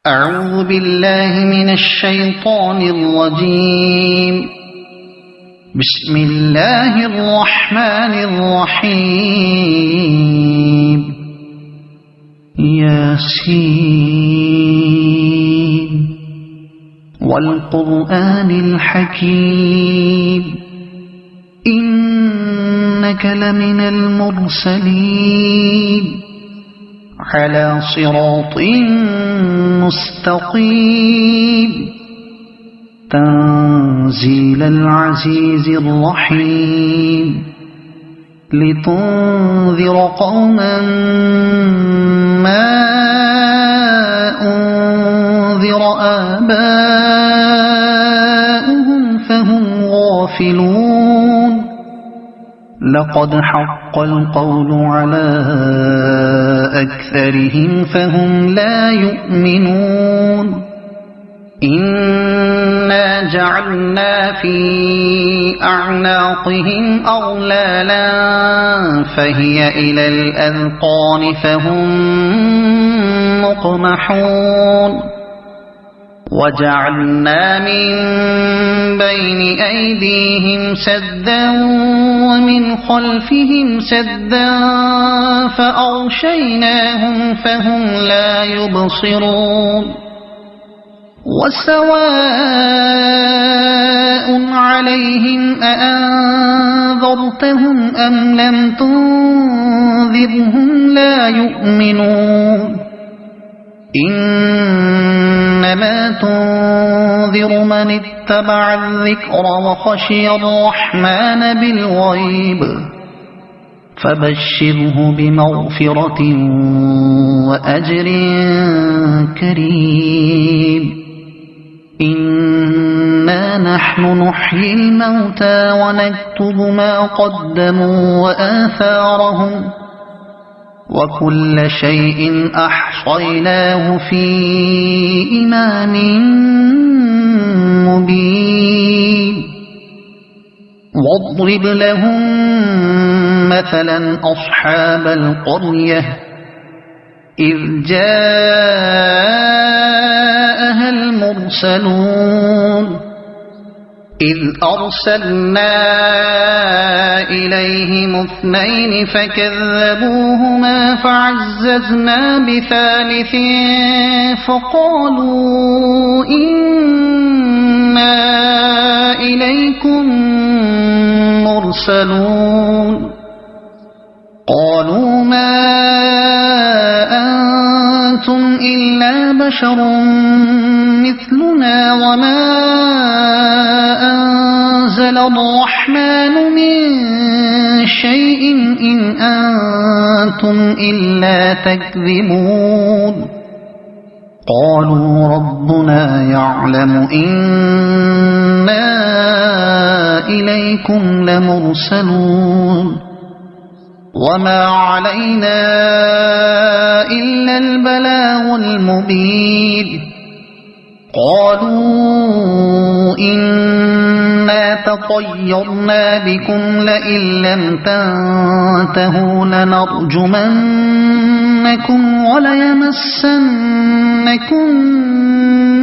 أعوذ بالله من الشيطان الرجيم. بسم الله الرحمن الرحيم. ياسين والقرآن الحكيم إنك لمن المرسلين على صراط مستقيم تنزيل العزيز الرحيم لتنذر قوما ما أنذر آباؤهم فهم غافلون. لقد حق القول على أكثرهم فهم لا يؤمنون. إنا جعلنا في أعناقهم أغلالا فهي إلى الأذقان فهم مقمحون. وجعلنا من بين أيديهم سدا ومن خلفهم سدا فأغشيناهم فهم لا يبصرون. وسواء عليهم أأنذرتهم أم لم تنذرهم لا يؤمنون. إنما تنذر من اتبع الذكر وخشي الرحمن بالغيب فبشره بمغفرة وأجر كريم. إنا نحن نحيي الموتى ونكتب ما قدموا وآثارهم وكل شيء أحصيناه في إمام مبين. واضرب لهم مثلا أصحاب القرية إذ جاءها المرسلون إذ أرسلنا إليهم اثنين فكذبوهما فعززنا بثالث فقالوا إنا إليكم مرسلون. قالوا ما أنتم إلا بشر مثلنا وما أنزل الرحمن من شيء إن أنتم إلا تكذبون. قالوا ربنا يعلم إنا إليكم لمرسلون وما علينا إلا البلاغ المبين. قالوا إنا تطيرنا بكم لئن لم تنتهوا لنرجمنكم وليمسنكم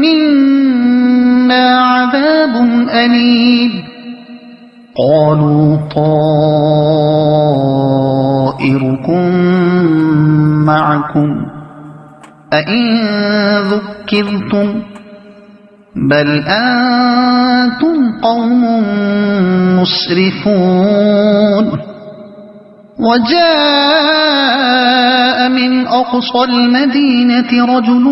منا عذاب أليم. قالوا طائركم معكم أئن ذكرتم بل أنتم قوم مسرفون. وجاء من أقصى المدينة رجل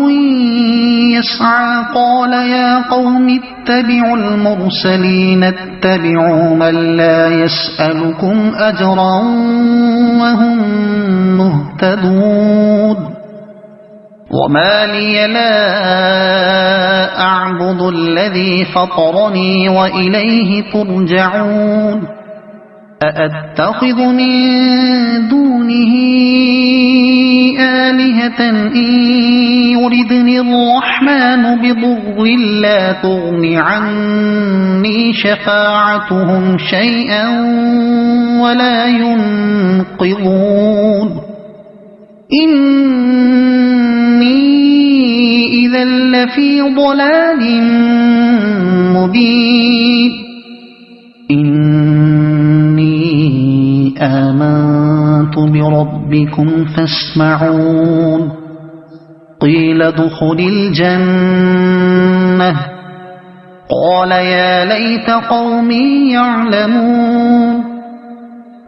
يسعى قال يا قوم اتبعوا المرسلين اتبعوا من لا يسألكم أجرا وهم مهتدون. وما لي لا أعبد الذي فطرني وإليه ترجعون. أأتخذ من دونه آلهة إن يردني الرحمن بضر لا تغن عني شفاعتهم شيئا ولا ينقذون. إني إذا لفي ضلال مبين إني آمنت بربكم فاسمعون قيل ادخل الجنة قال يا ليت قومي يعلمون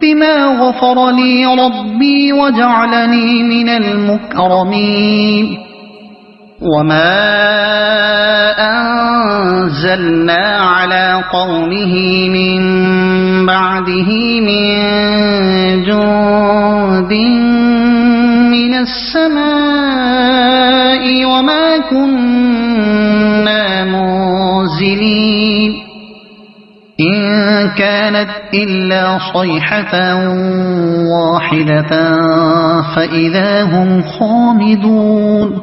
بما غفر لي ربي وجعلني من المكرمين وما أنزلنا على قومه من بعده من جند من السماء وما كنا منزلين إن كانت إلا صيحة واحدة فإذا هم خامدون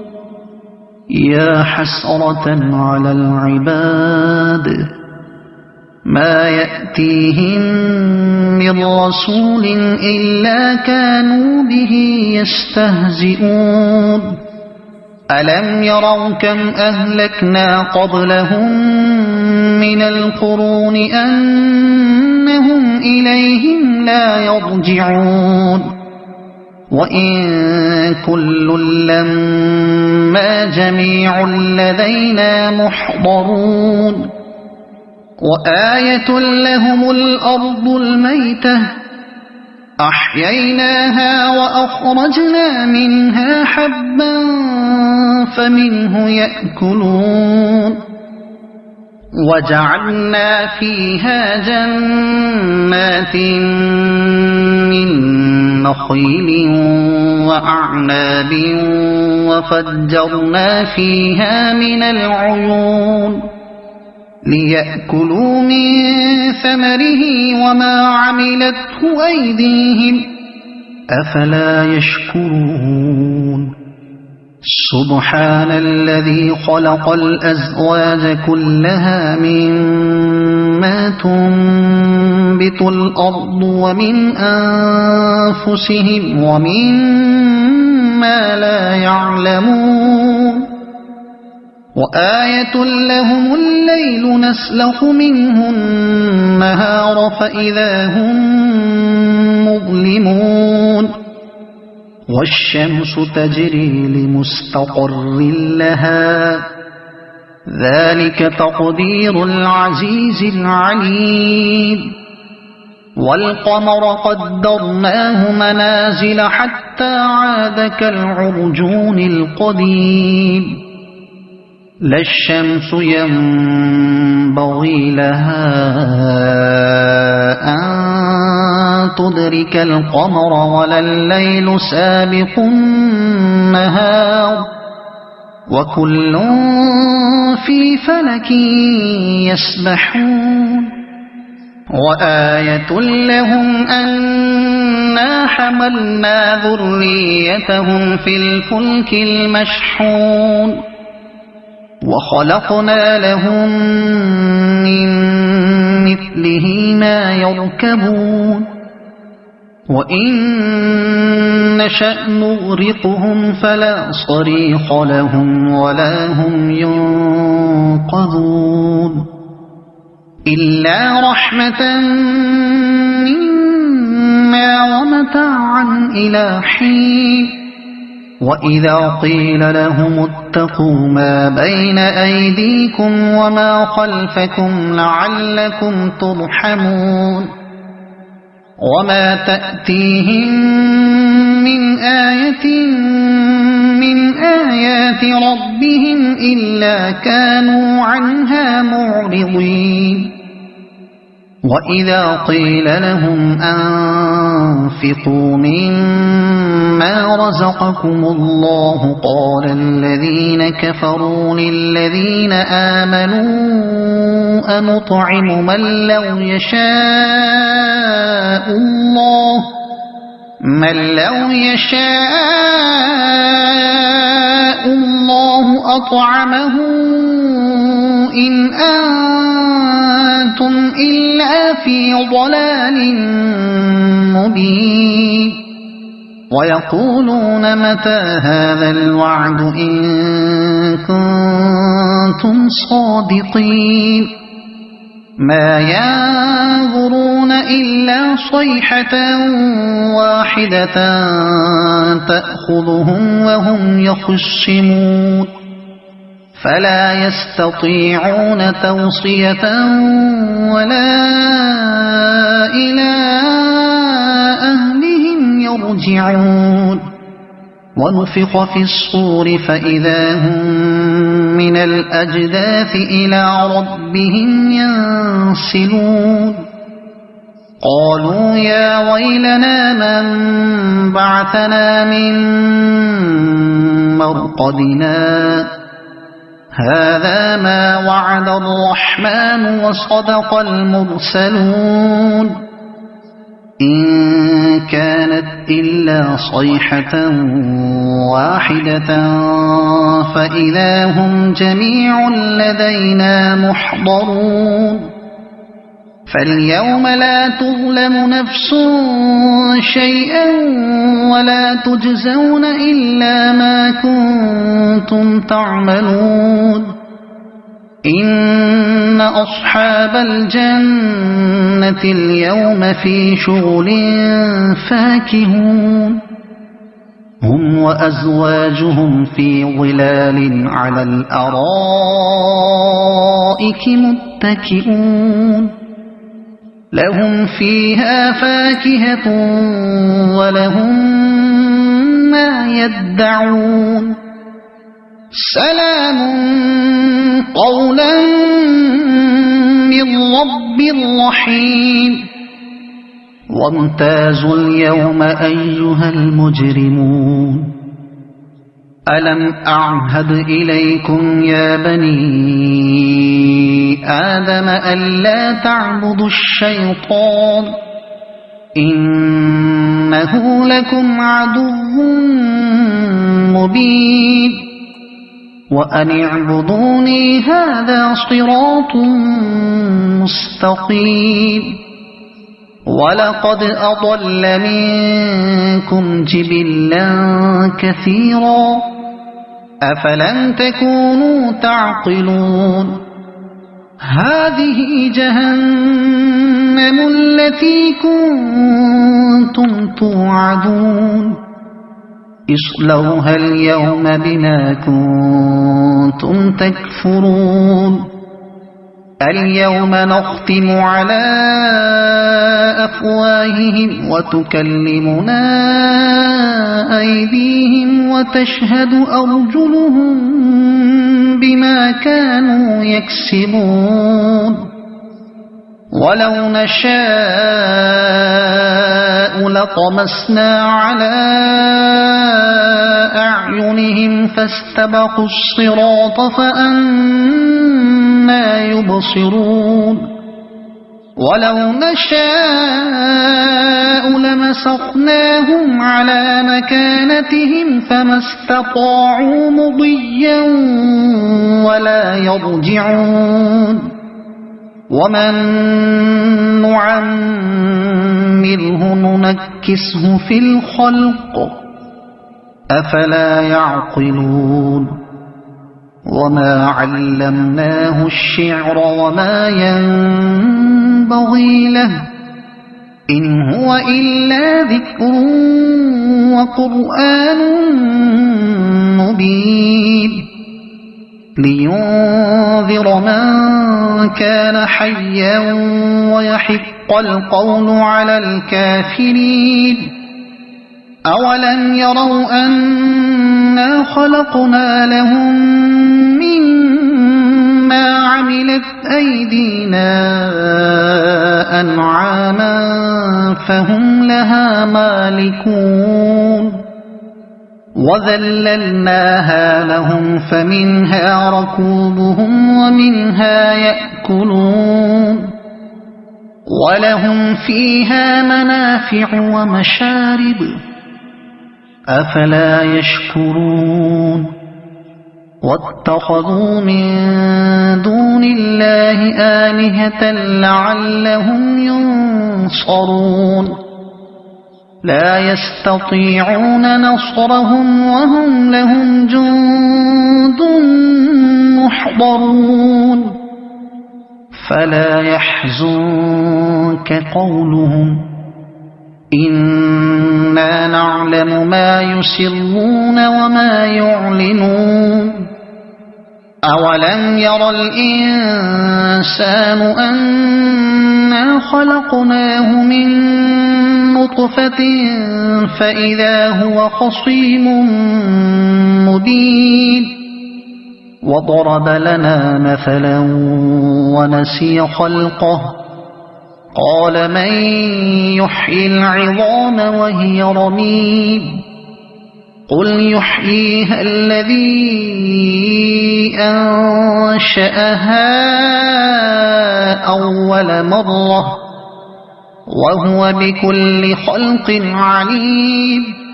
يا حسرة على العباد ما يأتيهم من رسول إلا كانوا به يستهزئون ألم يروا كم أهلكنا قبلهم من القرون أنهم إليهم لا يرجعون وإن كل لما جميع لدينا محضرون وآية لهم الأرض الميتة أحييناها وأخرجنا منها حبا فمنه يأكلون وجعلنا فيها جنات من نخيل وأعناب وفجرنا فيها من العيون ليأكلوا من ثمره وما عملته أيديهم أفلا يشكرون سبحان الذي خلق الأزواج كلها مما تنبت الأرض ومن أنفسهم ومما لا يعلمون وآية لهم الليل نسلخ منه النهار فإذا هم مظلمون والشمس تجري لمستقر لها ذلك تقدير العزيز العليم والقمر قدرناه منازل حتى عاد كالعرجون القديم لا الشمس ينبغي لها أن تدرك القمر ولا الليل سابق النهار وكل في فلك يسبحون وآية لهم أنا حملنا ذريتهم في الفلك المشحون وخلقنا لهم من مثله ما يركبون وإن نشأ نغرقهم فلا صريخ لهم ولا هم ينقذون إلا رحمة منا ومتاعا إلى حين وإذا قيل لهم اتقوا ما بين أيديكم وما خلفكم لعلكم ترحمون وما تأتيهم من آية من آيات ربهم إلا كانوا عنها معرضين وإذا قيل لهم أنفقوا مما رزقكم الله قال الذين كفروا للذين آمنوا أنطعم من لو يشاء الله أطعمه إن أنتم إلا في ضلال مبين ويقولون متى هذا الوعد إن كنتم كنتم صادقين ما ينظرون إلا صيحة واحدة تأخذهم وهم يخصمون فلا يستطيعون توصية ولا إلى أهلهم يرجعون ونفخ في الصور فإذا هم من الأجداث إلى ربهم ينسلون قالوا يا ويلنا من بعثنا من مرقدنا هذا ما وعد الرحمن وصدق المرسلون إن كانت إلا صيحة واحدة فإذا هم جميع لدينا محضرون فاليوم لا تظلم نفس شيئا ولا تجزون إلا ما كنتم تعملون إن أصحاب الجنة اليوم في شغل فاكهون هم وأزواجهم في ظلال على الأرائك متكئون لهم فيها فاكهة ولهم ما يدعون سلام قولا من رب رحيم وامتازوا اليوم أيها المجرمون ألم أعهد إليكم يا بني آدم ألا تعبدوا الشيطان إنه لكم عدو مبين وأن اعبدوني هذا صراط مستقيم ولقد أضل منكم جبلا كثيرا أفلم تكونوا تعقلون هذه جهنم التي كنتم توعدون اصلوها اليوم بما كنتم تكفرون اليوم نختم على أفواههم وتكلمنا أيديهم وتشهد أرجلهم بما كانوا يكسبون ولو نشاء لطمسنا على أعينهم فاستبقوا الصراط فأنى يبصرون ولو نشاء لمسخناهم على مكانتهم فما استطاعوا مضيا ولا يرجعون ومن نعمره ننكسه في الخلق أفلا يعقلون وما علمناه الشعر وما ينبغي له إن هو إلا ذكر وقرآن مبين لينذر من كان حيا ويحق القول على الكافرين أولم يروا أنا خلقنا لهم مما عملت أيدينا أنعاما فهم لها مالكون وذللناها لهم فمنها ركوبهم ومنها يأكلون ولهم فيها منافع ومشارب أفلا يشكرون واتخذوا من دون الله آلهة لعلهم ينصرون لا يستطيعون نصرهم وهم لهم جند يحضرون فلا يحزنك قولهم إنا نعلم ما يسرون وما يعلنون أولم ير الإنسان أنا خلقناه من نطفة فإذا هو خصيم مبين وضرب لنا مثلا ونسي خلقه قال من يحيي العظام وهي رميم قل يحييها الذي أنشأها أول مرة وهو بكل خلق عليم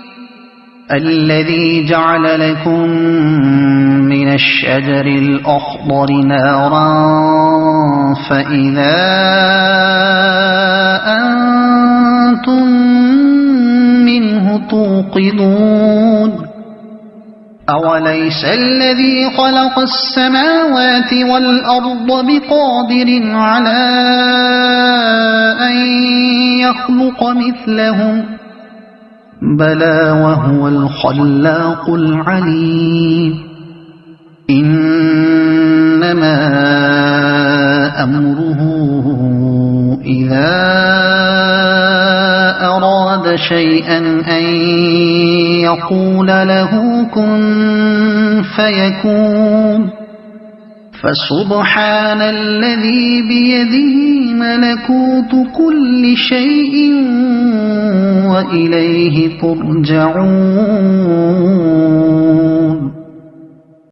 الذي جعل لكم من الشجر الأخضر نارا فإذا أنتم منه توقدون أوليس الذي خلق السماوات والأرض بقادر على أن يخلق مثلهم بلى وهو الخلاق العليم إنما أمره إذا أراد شيئا أن يقول له كن فيكون فسبحان الذي بيده ملكوت كل شيء وإليه ترجعون